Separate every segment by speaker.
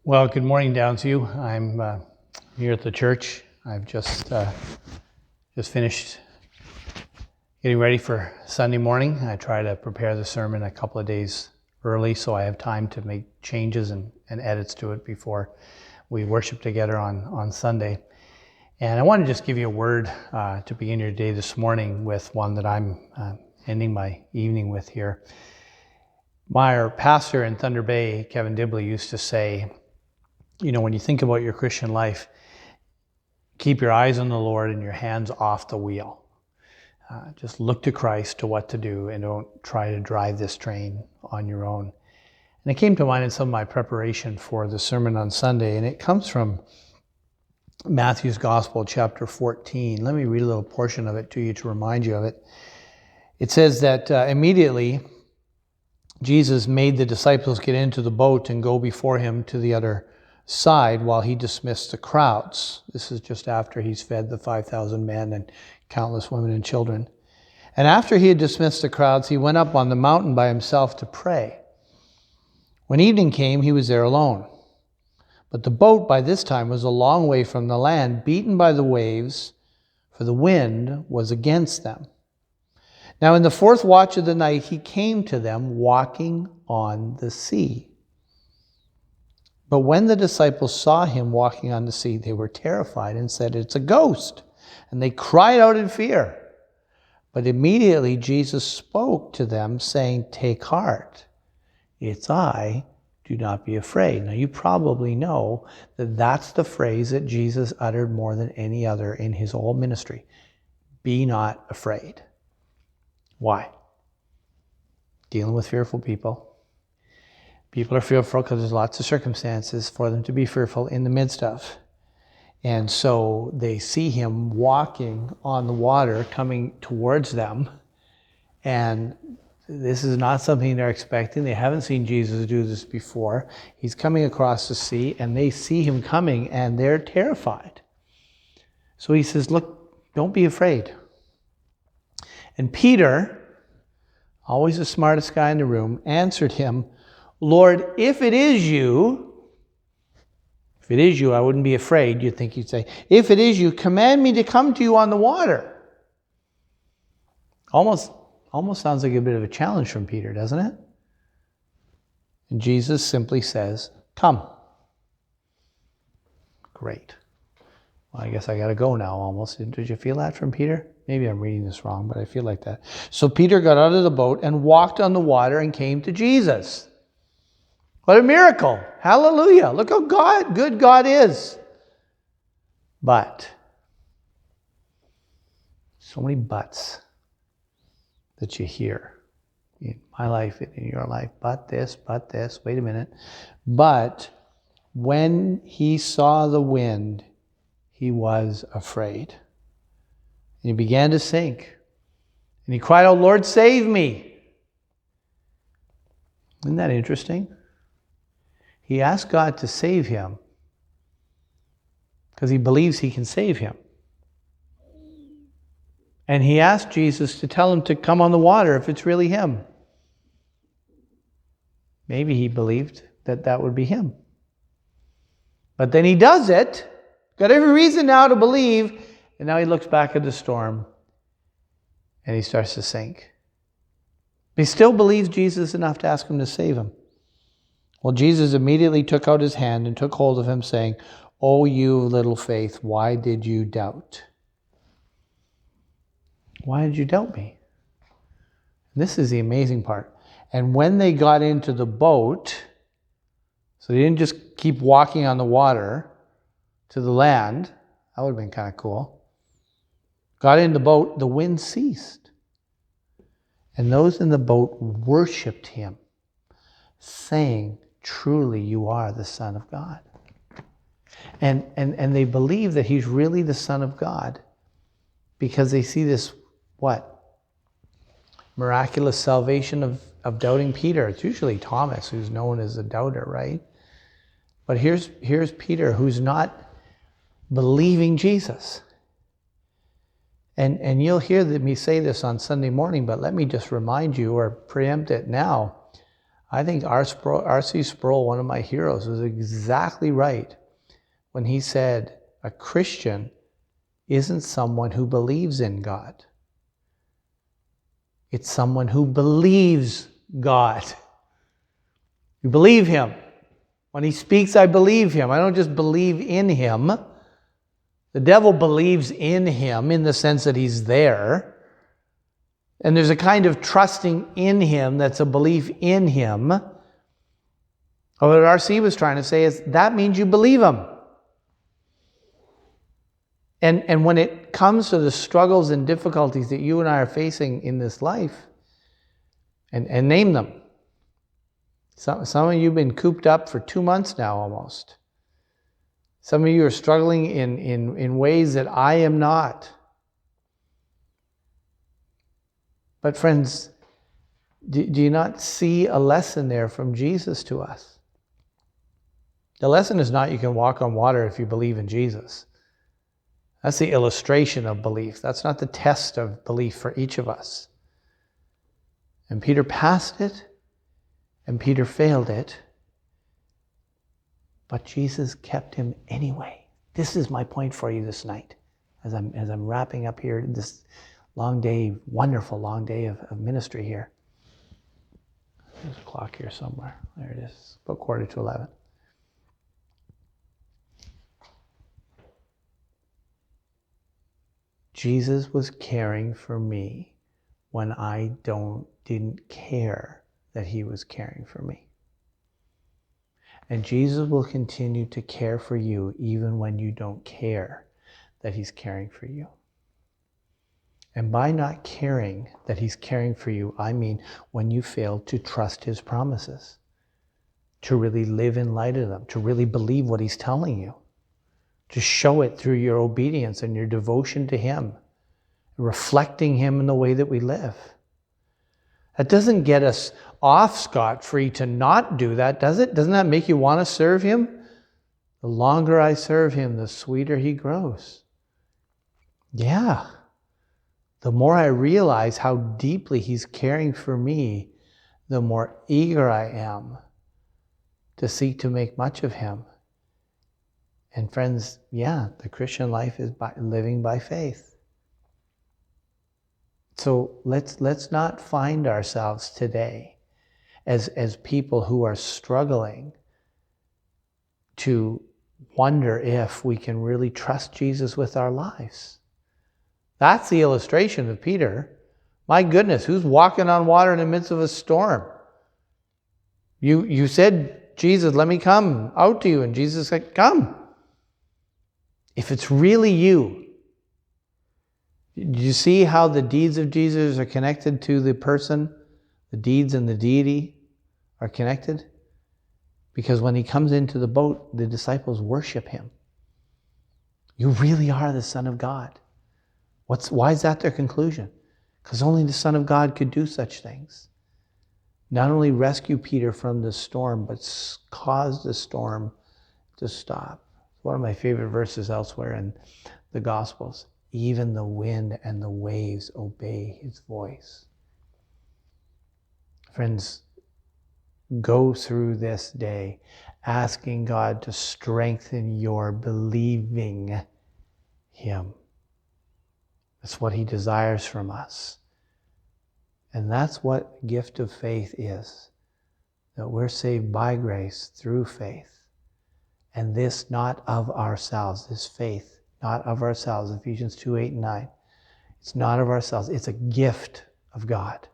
Speaker 1: Well, good morning, Downsview. I'm here at the church. I've just finished getting ready for Sunday morning. I try to prepare the sermon a couple of days early so I have time to make changes and edits to it before we worship together on Sunday. And I want to just give you a word to begin your day this morning with, one that I'm ending my evening with here. My pastor in Thunder Bay, Kevin Dibley, used to say, you know, when you think about your Christian life, keep your eyes on the Lord and your hands off the wheel. Just look to Christ to what to do and don't try to drive this train on your own. And it came to mind in some of my preparation for the sermon on Sunday, and it comes from Matthew's Gospel, chapter 14. Let me read a little portion of it to you to remind you of it. It says that immediately Jesus made the disciples get into the boat and go before him to the other side while he dismissed the crowds. This is just after he's fed the 5,000 men and countless women and children. And after he had dismissed the crowds, he went up on the mountain by himself to pray. When evening came, he was there alone. But the boat by this time was a long way from the land, beaten by the waves, for the wind was against them. Now in the fourth watch of the night, he came to them walking on the sea. But when the disciples saw him walking on the sea, they were terrified and said, "It's a ghost." And they cried out in fear. But immediately Jesus spoke to them, saying, "Take heart, it's I, do not be afraid." Now you probably know that that's the phrase that Jesus uttered more than any other in his whole ministry. Be not afraid. Why? Dealing with fearful people. People are fearful because there's lots of circumstances for them to be fearful in the midst of. And so they see him walking on the water coming towards them. And this is not something they're expecting. They haven't seen Jesus do this before. He's coming across the sea and they see him coming and they're terrified. So he says, "Look, don't be afraid." And Peter, always the smartest guy in the room, answered him, "Lord, if it is you, I wouldn't be afraid." You'd think he'd say, "If it is you, command me to come to you on the water." Almost sounds like a bit of a challenge from Peter, doesn't it? And Jesus simply says, "Come." Great. Well, I guess I got to go now almost. Did you feel that from Peter? Maybe I'm reading this wrong, but I feel like that. So Peter got out of the boat and walked on the water and came to Jesus. What a miracle. Hallelujah. Look how good God is. But, so many buts that you hear in my life and in your life. But this, wait a minute. But when he saw the wind, he was afraid. And he began to sink. And he cried out, "Lord, save me." Isn't that interesting? He asked God to save him because he believes he can save him. And he asked Jesus to tell him to come on the water if it's really him. Maybe he believed that that would be him. But then he does it. Got every reason now to believe. And now he looks back at the storm and he starts to sink. He still believes Jesus enough to ask him to save him. Well, Jesus immediately took out his hand and took hold of him, saying, "O you of little faith, why did you doubt?" Why did you doubt me? This is the amazing part. And when they got into the boat, so they didn't just keep walking on the water to the land, that would have been kind of cool. Got in the boat, the wind ceased. And those in the boat worshiped him, saying, "Truly you are the Son of God." And they believe that he's really the Son of God because they see this, miraculous salvation of doubting Peter. It's usually Thomas who's known as a doubter, right? But here's Peter who's not believing Jesus. And you'll hear me say this on Sunday morning, but let me just remind you or preempt it now. I think R.C. Sproul, one of my heroes, was exactly right when he said a Christian isn't someone who believes in God. It's someone who believes God. You believe him. When he speaks, I believe him. I don't just believe in him. The devil believes in him in the sense that he's there. And there's a kind of trusting in him that's a belief in him. What R.C. was trying to say is that means you believe him. And when it comes to the struggles and difficulties that you and I are facing in this life, and name them. Some of you have been cooped up for 2 months now almost. Some of you are struggling in ways that I am not. But friends, do you not see a lesson there from Jesus to us? The lesson is not you can walk on water if you believe in Jesus. That's the illustration of belief. That's not the test of belief for each of us. And Peter passed it, and Peter failed it, but Jesus kept him anyway. This is my point for you this night, as I'm wrapping up here this long day, wonderful long day of ministry here. There's a clock here somewhere. There it is, about 11:15. Jesus was caring for me when I didn't care that he was caring for me. And Jesus will continue to care for you even when you don't care that he's caring for you. And by not caring that he's caring for you, I mean when you fail to trust his promises, to really live in light of them, to really believe what he's telling you, to show it through your obedience and your devotion to him, reflecting him in the way that we live. That doesn't get us off scot-free to not do that, does it? Doesn't that make you want to serve him? The longer I serve him, the sweeter he grows. Yeah. The more I realize how deeply he's caring for me, the more eager I am to seek to make much of him. And friends, yeah, the Christian life is living by faith. So let's not find ourselves today as people who are struggling to wonder if we can really trust Jesus with our lives. That's the illustration of Peter. My goodness, who's walking on water in the midst of a storm? You said, Jesus, let me come out to you. And Jesus said, come. If it's really you, do you see how the deeds of Jesus are connected to the person? The deeds and the deity are connected? Because when he comes into the boat, the disciples worship him. You really are the Son of God. Why is that their conclusion? Because only the Son of God could do such things. Not only rescue Peter from the storm, but cause the storm to stop. One of my favorite verses elsewhere in the Gospels. Even the wind and the waves obey his voice. Friends, go through this day asking God to strengthen your believing him. That's what he desires from us. And that's what gift of faith is. That we're saved by grace through faith. And this not of ourselves, this faith, not of ourselves. Ephesians 2:8-9. It's not of ourselves. It's a gift of God.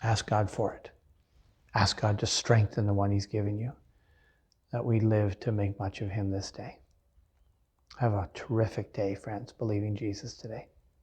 Speaker 1: Ask God for it. Ask God to strengthen the one he's given you, that we live to make much of him this day. Have a terrific day, friends, believing Jesus today.